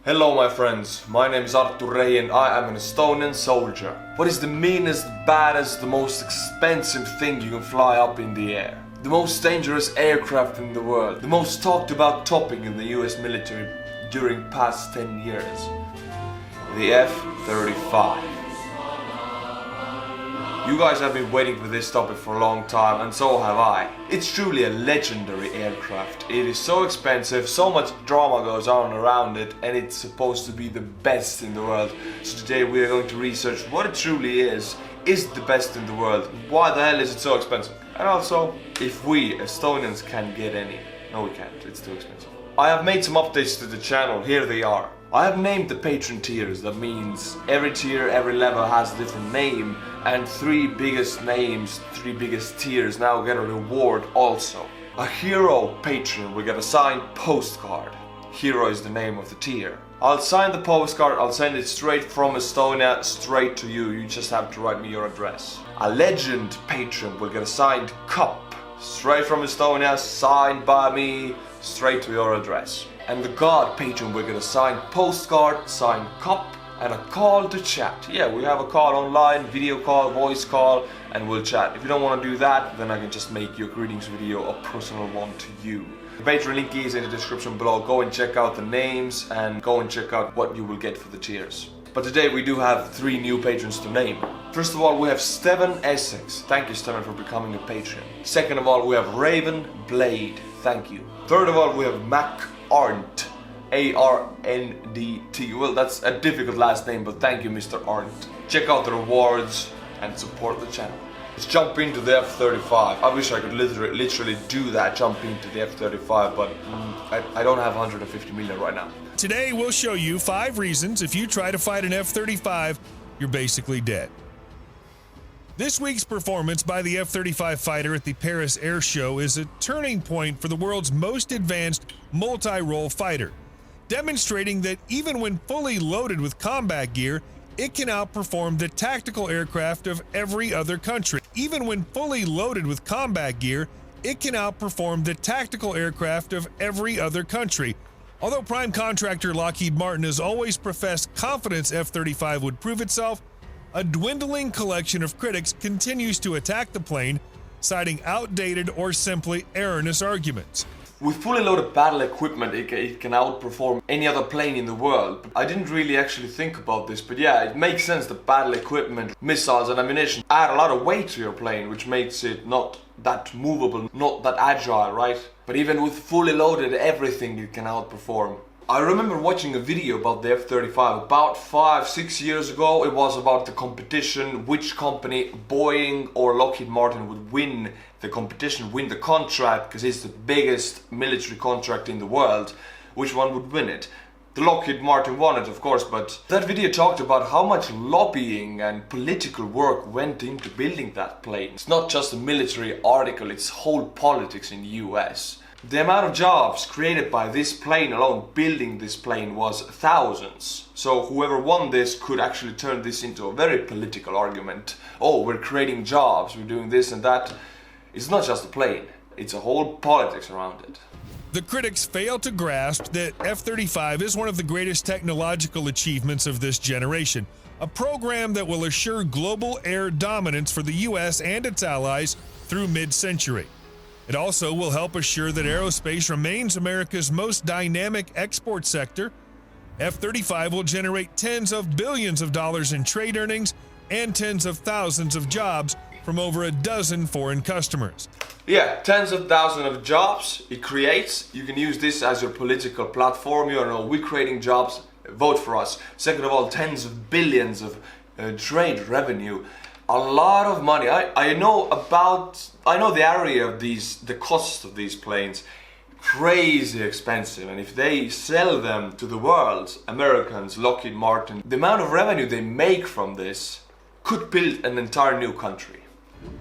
Hello my friends, my name is Artur Rehi and I am an Estonian soldier. What is the meanest, baddest, the most expensive thing you can fly up in the air? The most dangerous aircraft in the world. The most talked about topic in the US military during past 10 years. The F-35. You guys have been waiting for this topic for a long time, and so have I. It's truly a legendary aircraft. It is so expensive, so much drama goes on around it, and it's supposed to be the best in the world. So today we are going to research what it truly is the best in the world, why the hell is it so expensive, and also if we Estonians can get any. No, we can't, it's too expensive. I have made some updates to the channel, here they are. I have named the patron tiers. That means every tier, every level has a different name, and three biggest names, three biggest tiers now get a reward also. A hero patron will get a signed postcard. Hero is the name of the tier. I'll sign the postcard, I'll send it straight from Estonia, straight to you. You just have to write me your address. A legend patron will get a signed cup, straight from Estonia, signed by me, straight to your address. And the God patron will get a signed postcard, signed cup, and a call to chat. Yeah, we have a call online, video call, voice call, and we'll chat. If you don't want to do that, then I can just make your greetings video a personal one to you. The Patreon link is in the description below. Go and check out the names and go and check out what you will get for the tiers. But today we do have three new patrons to name. First of all, we have Steven Essex. Thank you, Steven, for becoming a patron. Second of all, we have Raven Blade. Thank you. Third of all, we have Mac Arndt. A-R-N-D-T. Well, that's a difficult last name, but thank you, Mr. Arndt. Check out the rewards and support the channel. Let's jump into the F-35. I wish I could literally do that, jump into the F-35, but I don't have 150 million right now. Today we'll show you 5 reasons if you try to fight an F-35, you're basically dead. This week's performance by the F-35 fighter at the Paris Air Show is a turning point for the world's most advanced multi-role fighter, demonstrating that even when fully loaded with combat gear, it can outperform the tactical aircraft of every other country. Even when fully loaded with combat gear, it can outperform the tactical aircraft of every other country. Although prime contractor Lockheed Martin has always professed confidence F-35 would prove itself, a dwindling collection of critics continues to attack the plane, citing outdated or simply erroneous arguments. With fully loaded battle equipment, it can outperform any other plane in the world. I didn't really actually think about this, but yeah, it makes sense that battle equipment, missiles and ammunition add a lot of weight to your plane, which makes it not that movable, not that agile, right? But even with fully loaded everything, it can outperform. I remember watching a video about the F-35 about 5-6 years ago. It was about the competition, which company, Boeing or Lockheed Martin, would win the competition, win the contract, because it's the biggest military contract in the world. Which one would win it? The Lockheed Martin won it, of course, but that video talked about how much lobbying and political work went into building that plane. It's not just a military article, it's whole politics in the US. The amount of jobs created by this plane alone, building this plane, was thousands. So whoever won this could actually turn this into a very political argument. Oh, we're creating jobs, we're doing this and that. It's not just a plane, it's a whole politics around it. The critics fail to grasp that F-35 is one of the greatest technological achievements of this generation, a program that will assure global air dominance for the US and its allies through mid-century. It also will help assure that aerospace remains America's most dynamic export sector. F-35 will generate tens of billions of dollars in trade earnings and tens of thousands of jobs from over a dozen foreign customers. Yeah, tens of thousands of jobs it creates. You can use this as your political platform. You know, we're creating jobs, vote for us. Second of all, tens of billions of trade revenue. A lot of money. I know the area of the cost of these planes, crazy expensive, and if they sell them to the world, Americans, Lockheed Martin, the amount of revenue they make from this could build an entire new country.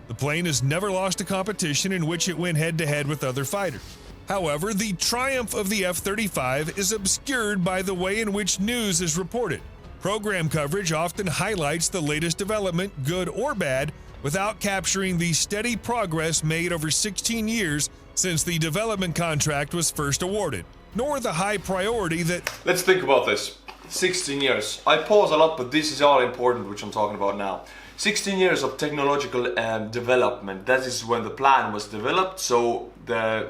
The plane has never lost a competition in which it went head-to-head with other fighters. However, the triumph of the F-35 is obscured by the way in which news is reported. Program coverage often highlights the latest development, good or bad, without capturing the steady progress made over 16 years since the development contract was first awarded. nor the high priority that... Let's think about this. 16 years. I pause a lot, but this is all important, which I'm talking about now. 16 years of technological development. That is when the plan was developed, so the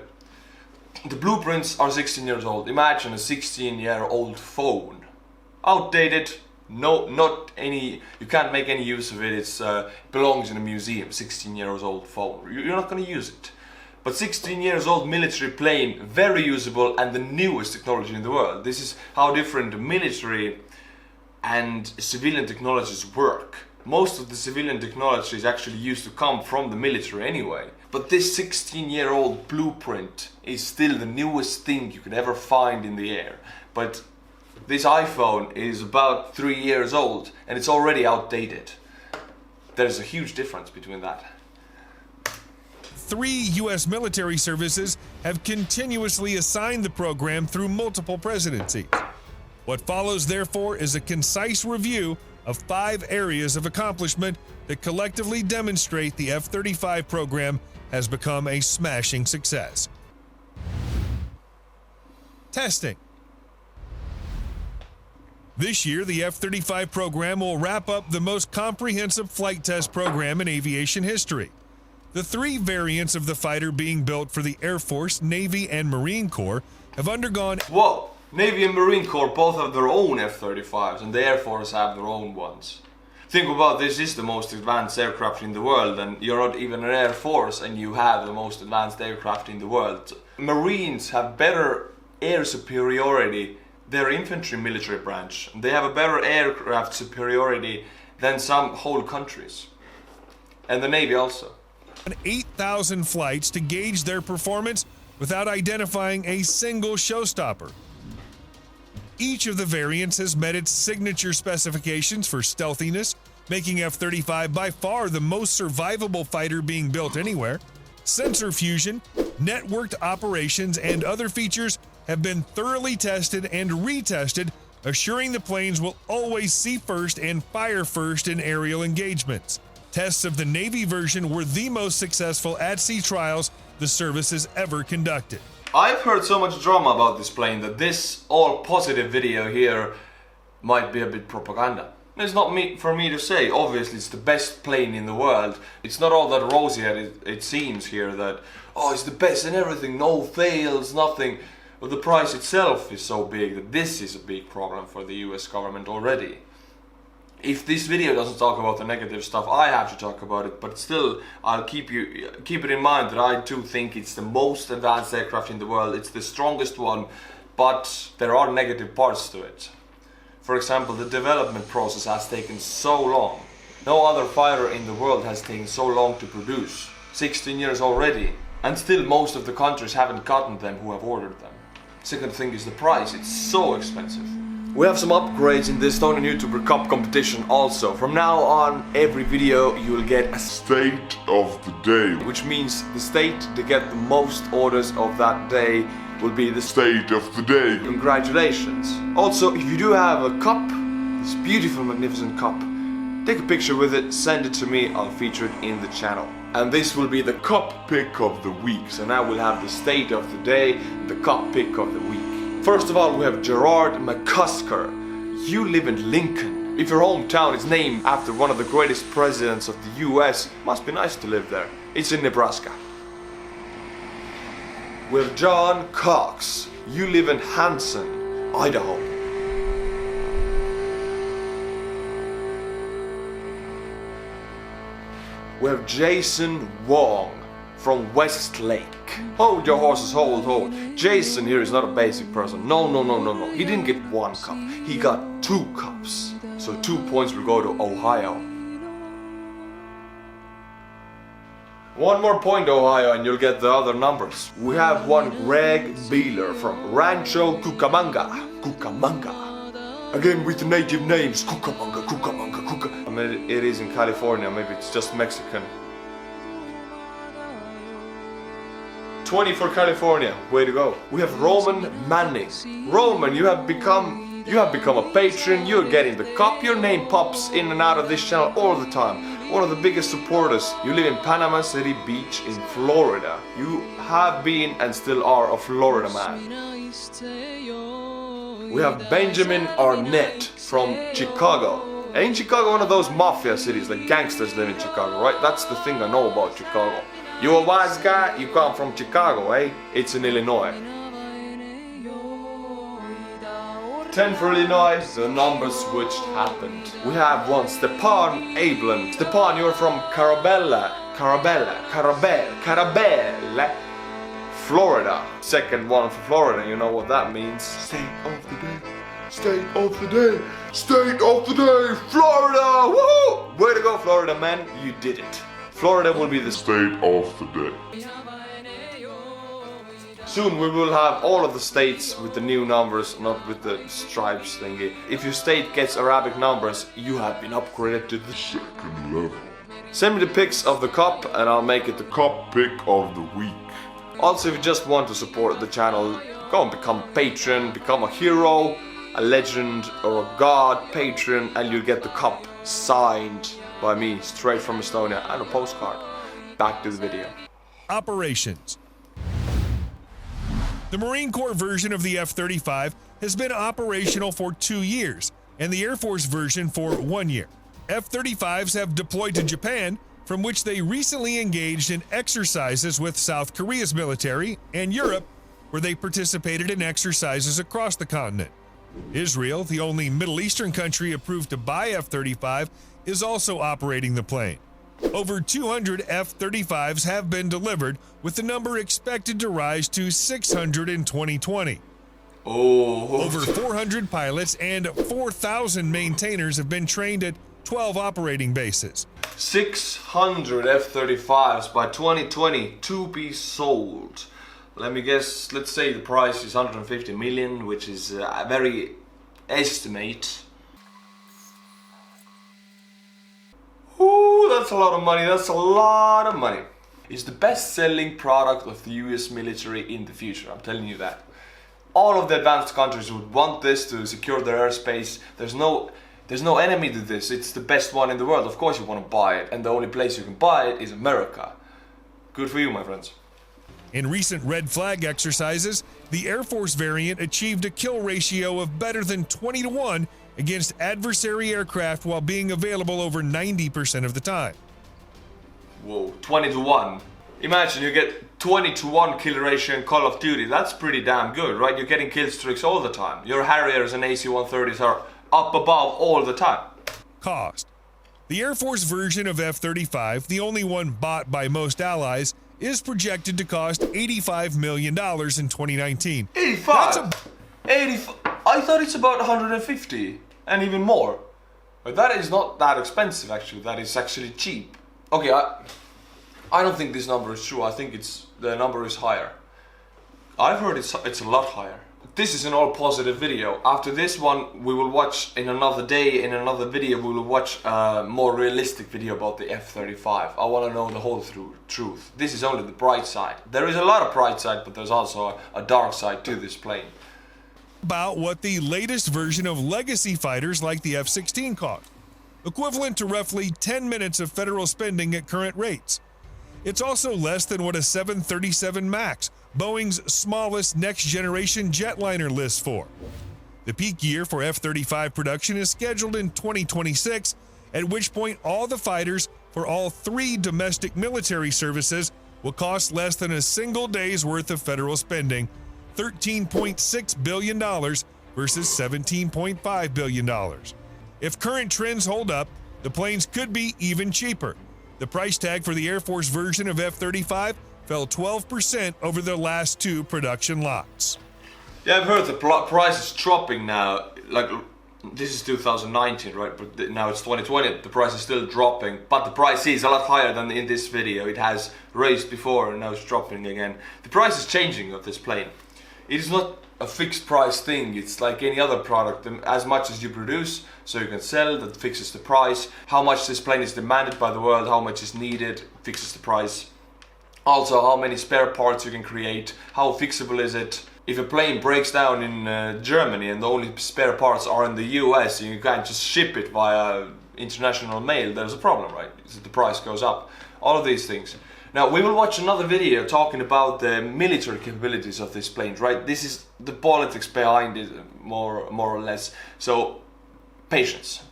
blueprints are 16 years old. Imagine a 16-year-old phone. Outdated, no, not any, you can't make any use of it. It belongs in a museum, 16-year-old phone. You're not going to use it. But 16 years old military plane, very usable and the newest technology in the world. This is how different military and civilian technologies work. Most of the civilian technologies actually used to come from the military anyway. But this 16-year-old blueprint is still the newest thing you could ever find in the air. But this iPhone is about 3 years old and it's already outdated. There's a huge difference between that. 3 U.S. military services have continuously assigned the program through multiple presidencies. What follows, therefore, is a concise review of 5 areas of accomplishment that collectively demonstrate the F-35 program has become a smashing success. Testing. This year, the F-35 program will wrap up the most comprehensive flight test program in aviation history. The 3 variants of the fighter being built for the Air Force, Navy, and Marine Corps have undergone... Whoa! Navy and Marine Corps both have their own F-35s and the Air Force have their own ones. Think about this is the most advanced aircraft in the world, and you're not even an Air Force and you have the most advanced aircraft in the world. Marines have better air superiority, their infantry military branch. They have a better aircraft superiority than some whole countries. And the Navy also. 8,000 flights to gauge their performance without identifying a single showstopper. Each of the variants has met its signature specifications for stealthiness, making F-35 by far the most survivable fighter being built anywhere. Sensor fusion, networked operations, and other features have been thoroughly tested and retested, assuring the planes will always see first and fire first in aerial engagements. Tests of the Navy version were the most successful at-sea trials the service has ever conducted. I've heard so much drama about this plane that this all-positive video here might be a bit propaganda. It's not for me to say. Obviously, it's the best plane in the world. It's not all that rosy as it seems here that, oh, it's the best and everything, no fails, nothing. But the price itself is so big that this is a big problem for the US government already. If this video doesn't talk about the negative stuff, I have to talk about it, but still, I'll keep it in mind that I too think it's the most advanced aircraft in the world. It's the strongest one, but there are negative parts to it. For example, the development process has taken so long. No other fighter in the world has taken so long to produce. 16 years already, and still most of the countries haven't gotten them who have ordered them. Second thing is the price, it's so expensive. We have some upgrades in the Estonian Youtuber Cup competition also. From now on, every video you will get a state of the day, which means the state to get the most orders of that day will be the state of the day. Congratulations. Also, if you do have a cup, this beautiful, magnificent cup, take a picture with it, send it to me, I'll feature it in the channel. And this will be the cup pick of the week. So now we'll have the state of the day, the cup pick of the week. First of all, we have Gerard McCusker. You live in Lincoln. If your hometown is named after one of the greatest presidents of the US, must be nice to live there. It's in Nebraska. We have John Cox. You live in Hanson, Idaho. We have Jason Wong from Westlake. Hold your horses, hold. Jason here is not a basic person. No. He didn't get 1 cup. He got 2 cups. So 2 points will go to Ohio. 1 more point, Ohio, and you'll get the other numbers. We have one Greg Beeler from Rancho Cucamonga. Again with the native names, Cucamonga. I mean, it is in California, maybe it's just Mexican. 20 for California, way to go. We have Roman Manning. Roman, you have become a patron, you're getting the cup, your name pops in and out of this channel all the time. one of the biggest supporters. You live in Panama City Beach in Florida. You have been and still are a Florida man. We have Benjamin Arnett from Chicago. Ain't Chicago one of those mafia cities, like gangsters live in Chicago, right? That's the thing I know about Chicago. You a wise guy, you come from Chicago, eh? It's in Illinois. 10 for Illinois, the number switch happened. We have one Stepan Ablan. Stepan, you're from Carabella, Florida. Second one for Florida, you know what that means. State of the day, state of the day, state of the day, Florida! Woohoo! Way to go, Florida, man, you did it. Florida will be the state of the day. Soon we will have all of the states with the new numbers, not with the stripes thingy. If your state gets Arabic numbers, you have been upgraded to the second level. Send me the pics of the cup and I'll make it the cup pick of the week. Also, if you just want to support the channel, go and become a patron, become a hero, a legend or a god patron, and you'll get the cup signed by me straight from Estonia and a postcard. Back to the video. Operations. The Marine Corps version of the F-35 has been operational for 2 years, and the Air Force version for 1 year. F-35s have deployed to Japan, from which they recently engaged in exercises with South Korea's military, and Europe, where they participated in exercises across the continent. Israel, the only Middle Eastern country approved to buy F-35, is also operating the plane. Over 200 F-35s have been delivered, with the number expected to rise to 600 in 2020. Over 400 pilots and 4,000 maintainers have been trained at 12 operating bases. 600 F-35s by 2020 to be sold. Let me guess, let's say the price is 150 million, which is a very estimate. Ooh, that's a lot of money, that's a lot of money. It's the best-selling product of the US military in the future, I'm telling you that. All of the advanced countries would want this to secure their airspace. There's no enemy to this, it's the best one in the world. Of course you want to buy it, and the only place you can buy it is America. Good for you, my friends. In recent red flag exercises, the Air Force variant achieved a kill ratio of better than 20 to 1 against adversary aircraft while being available over 90% of the time. Whoa, 20 to 1. Imagine you get 20 to 1 kill ratio in Call of Duty. That's pretty damn good, right? You're getting kill streaks all the time. Your Harriers and AC-130s are up above all the time. Cost. The Air Force version of F-35, the only one bought by most allies, is projected to cost $85 million in 2019. 85? 85? I thought it's about 150 and even more. But that is not that expensive actually, that is actually cheap. Okay, I don't think this number is true, I think the number is higher. I've heard it's a lot higher. This is an all positive video. After this one we will watch in another day, in another video we will watch a more realistic video about the F-35. I want to know the whole truth. This is only the bright side. There is a lot of bright side, but there's also a dark side to this plane. About what the latest version of legacy fighters like the F-16 cost, equivalent to roughly 10 minutes of federal spending at current rates. It's also less than what a 737 MAX, Boeing's smallest next-generation jetliner, lists for. The peak year for F-35 production is scheduled in 2026, at which point all the fighters for all 3 domestic military services will cost less than a single day's worth of federal spending, $13.6 billion versus $17.5 billion. If current trends hold up, the planes could be even cheaper. The price tag for the Air Force version of F-35 fell 12% over the last 2 production lots. Yeah, I've heard the price is dropping now. Like, this is 2019, right? But now it's 2020. The price is still dropping, but the price is a lot higher than in this video. It has raised before and now it's dropping again. The price is changing of this plane. It is not a fixed price thing. It's like any other product. As much as you produce, so you can sell, that fixes the price. How much this plane is demanded by the world, how much is needed, fixes the price. Also, how many spare parts you can create, how fixable is it. If a plane breaks down in Germany and the only spare parts are in the US, you can't just ship it via international mail, there's a problem, right? The price goes up. All of these things. Now, we will watch another video talking about the military capabilities of this plane, right? This is the politics behind it, more or less. So, patience.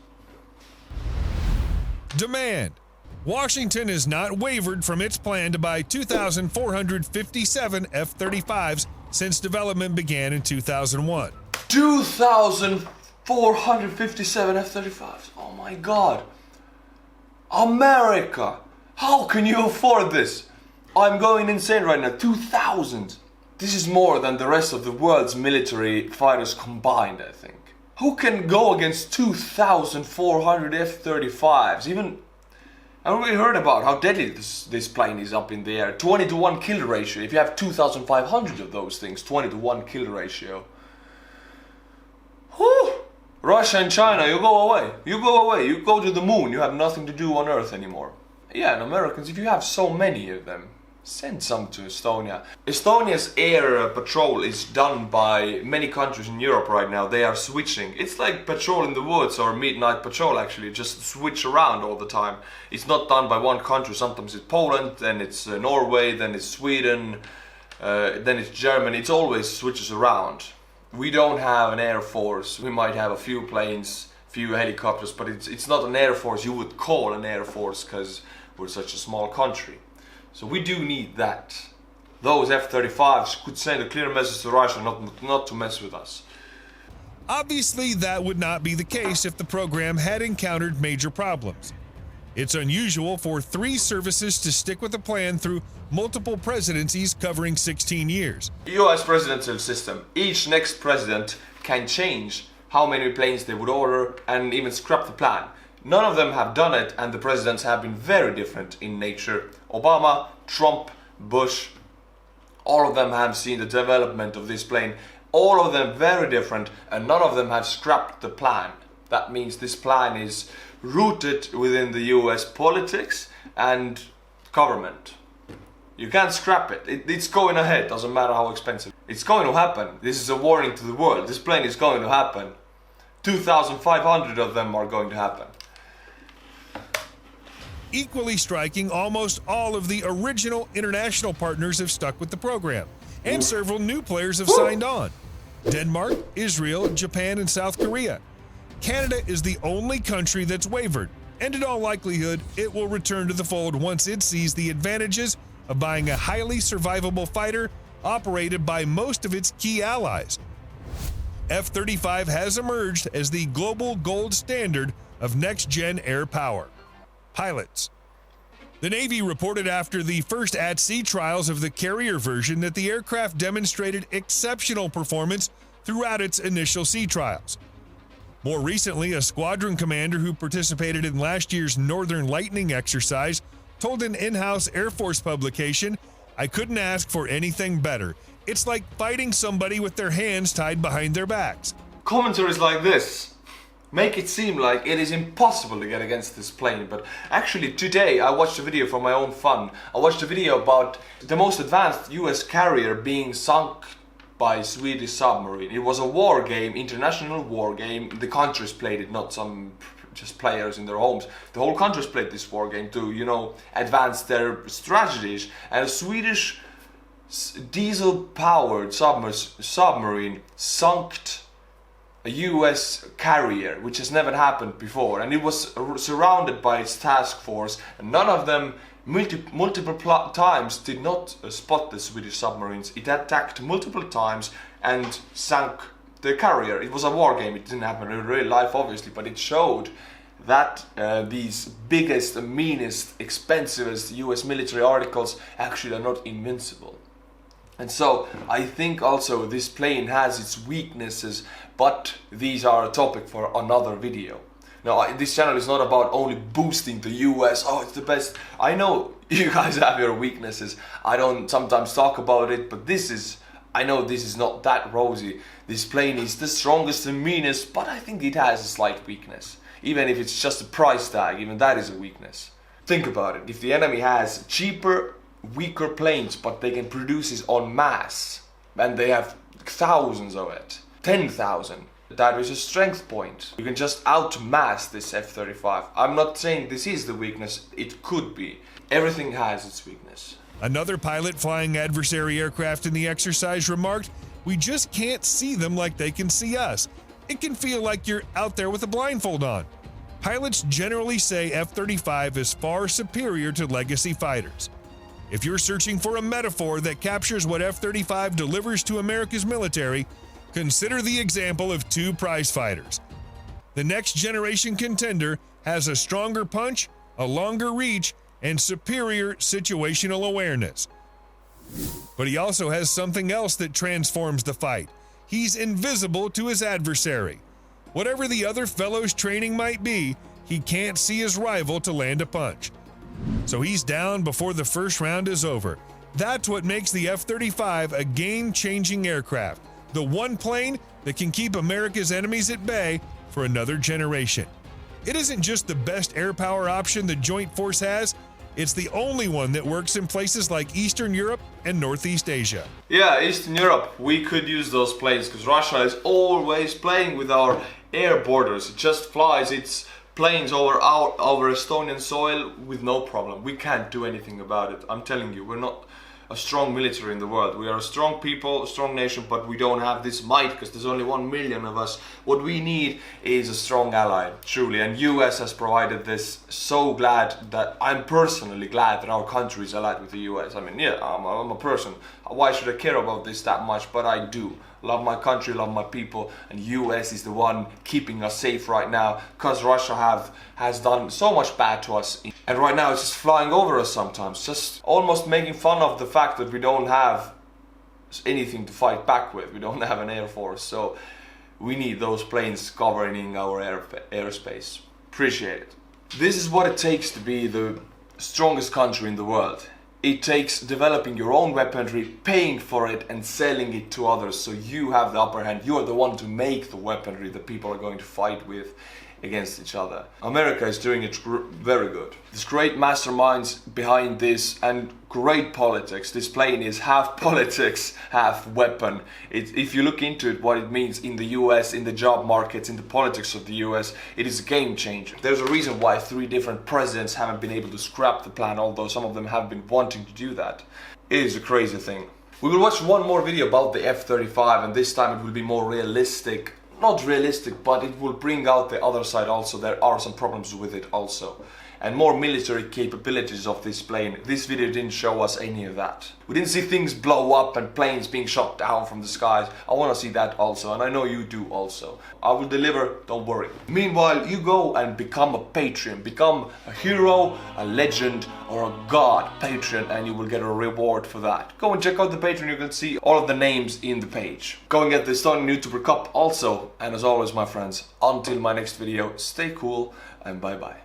Demand. Washington has not wavered from its plan to buy 2,457 F-35s since development began in 2001. 2,457 F-35s. Oh my god. America. How can you afford this? I'm going insane right now. 2,000. This is more than the rest of the world's military fighters combined, I think. Who can go against 2,400 F-35s? Even I already heard about how deadly this plane is up in the air. 20-to-1 kill ratio. If you have 2,500 of those things, 20-to-1 kill ratio. Whew. Russia and China, you go away. You go away. You go to the moon. You have nothing to do on Earth anymore. Yeah, and Americans, if you have so many of them, send some to Estonia. Estonia's air patrol is done by many countries in Europe right now. They are switching. It's like patrol in the woods or midnight patrol actually. Just switch around all the time. It's not done by one country. Sometimes it's Poland, then it's Norway, then it's Sweden, then it's Germany. It always switches around. We don't have an air force. We might have a few planes, few helicopters, but it's not an air force you would call an air force because we're such a small country. So we do need that. Those F-35s could send a clear message to Russia not to mess with us. Obviously, that would not be the case if the program had encountered major problems. It's unusual for 3 services to stick with a plan through multiple presidencies covering 16 years. US presidential system. Each next president can change how many planes they would order and even scrap the plan. None of them have done it, and the presidents have been very different in nature. Obama, Trump, Bush, all of them have seen the development of this plane. All of them very different, and none of them have scrapped the plan. That means this plan is rooted within the US politics and government. You can't scrap it. It's going ahead, doesn't matter how expensive. It's going to happen. This is a warning to the world. This plane is going to happen. 2,500 of them are going to happen. Equally striking, almost all of the original international partners have stuck with the program, and several new players have signed on. Denmark, Israel, Japan, and South Korea. Canada is the only country that's wavered, and in all likelihood, it will return to the fold once it sees the advantages of buying a highly survivable fighter operated by most of its key allies. F-35 has emerged as the global gold standard of next-gen air power. Pilots. The Navy reported after the first at-sea trials of the carrier version that the aircraft demonstrated exceptional performance throughout its initial sea trials. More recently, a squadron commander who participated in last year's Northern Lightning exercise told an in-house Air Force publication, "I couldn't ask for anything better. It's like fighting somebody with their hands tied behind their backs." Commentaries like this make it seem like it is impossible to get against this plane, but actually today I watched a video for my own fun. I watched a video about the most advanced US carrier being sunk by Swedish submarine. It was a war game, international war game. The countries played it, not some just players in their homes. The whole countries played this war game to, advance their strategies. And a Swedish diesel-powered submarine sunk a US carrier, which has never happened before, and it was surrounded by its task force, and none of them multiple times did not spot the Swedish submarines. It attacked multiple times and sank the carrier. It was a war game. It didn't happen in real life, obviously, but it showed that these biggest, meanest, expensivest US military articles actually are not invincible. And so I think also this plane has its weaknesses, but these are a topic for another video. Now, this channel is not about only boosting the US, oh, it's the best. I know you guys have your weaknesses. I don't sometimes talk about it, but I know this is not that rosy. This plane is the strongest and meanest, but I think it has a slight weakness. Even if it's just a price tag, even that is a weakness. Think about it. If the enemy has cheaper, weaker planes, but they can produce it en masse, and they have thousands of it, 10,000, That is a strength point. You can just outmass this F-35. I'm not saying this is the weakness, it could be. Everything has its weakness. Another pilot flying adversary aircraft in the exercise remarked, "We just can't see them like they can see us. It can feel like you're out there with a blindfold on." Pilots generally say F-35 is far superior to legacy fighters. If you're searching for a metaphor that captures what F-35 delivers to America's military, consider the example of two prize fighters. The next generation contender has a stronger punch, a longer reach, and superior situational awareness. But he also has something else that transforms the fight. He's invisible to his adversary. Whatever the other fellow's training might be, he can't see his rival to land a punch. So he's down before the first round is over. That's what makes the F-35 a game-changing aircraft. The one plane that can keep America's enemies at bay for another generation. It isn't just the best air power option the Joint Force has, it's the only one that works in places like Eastern Europe and Northeast Asia. Yeah, Eastern Europe, we could use those planes because Russia is always playing with our air borders. It just flies its planes over Estonian soil with no problem. We can't do anything about it. I'm telling you, we're not a strong military in the world. We are a strong people, a strong nation, but we don't have this might because there's only 1 million of us. What we need is a strong ally, truly, and US has provided this. So glad that I'm personally glad that our country is allied with the US. I mean, yeah, I'm a person. Why should I care about this that much? But I do. Love my country, love my people, and US is the one keeping us safe right now because Russia has done so much bad to us. And right now it's just flying over us sometimes, just almost making fun of the fact that we don't have anything to fight back with. We don't have an air force, so we need those planes governing our airspace. Appreciate it. This is what it takes to be the strongest country in the world. It takes developing your own weaponry, paying for it and selling it to others so you have the upper hand. You are the one to make the weaponry that people are going to fight with against each other. America is doing it very good. There's great masterminds behind this and great politics. This plane is half politics, half weapon. If you look into it, what it means in the US, in the job markets, in the politics of the US, it is a game changer. There's a reason why 3 different presidents haven't been able to scrap the plan, although some of them have been wanting to do that. It is a crazy thing. We will watch one more video about the F-35, and this time it will be more realistic. Not realistic, but it will bring out the other side also. There are some problems with it also. And more military capabilities of this plane. This video didn't show us any of that. We didn't see things blow up and planes being shot down from the skies. I want to see that also, and I know you do also. I will deliver, don't worry. Meanwhile, you go and become a Patreon. Become a hero, a legend, or a god Patreon, and you will get a reward for that. Go and check out the Patreon, you can see all of the names in the page. Go and get the Estonian Youtuber Cup also. And as always, my friends, until my next video, stay cool and bye bye.